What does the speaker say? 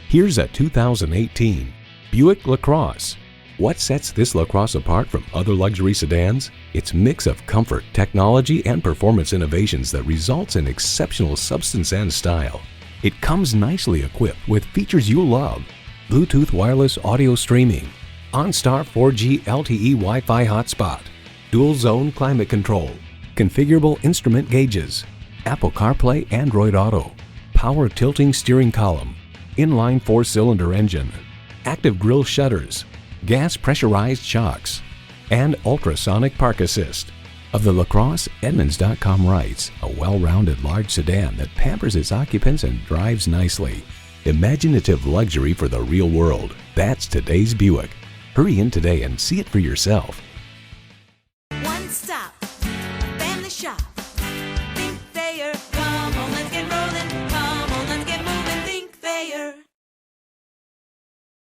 Here's a 2018 Buick LaCrosse. What sets this LaCrosse apart from other luxury sedans? Its mix of comfort, technology, and performance innovations that results in exceptional substance and style. It comes nicely equipped with features you love: Bluetooth wireless audio streaming, OnStar 4G LTE Wi-Fi hotspot, dual zone climate control, configurable instrument gauges, Apple CarPlay, Android Auto, power tilting steering column, inline 4-cylinder engine, active grille shutters, gas pressurized shocks, and ultrasonic park assist. Of the LaCrosse, Edmunds.com writes, "A well-rounded large sedan that pampers its occupants and drives nicely." Imaginative luxury for the real world. That's today's Buick. Hurry in today and see it for yourself.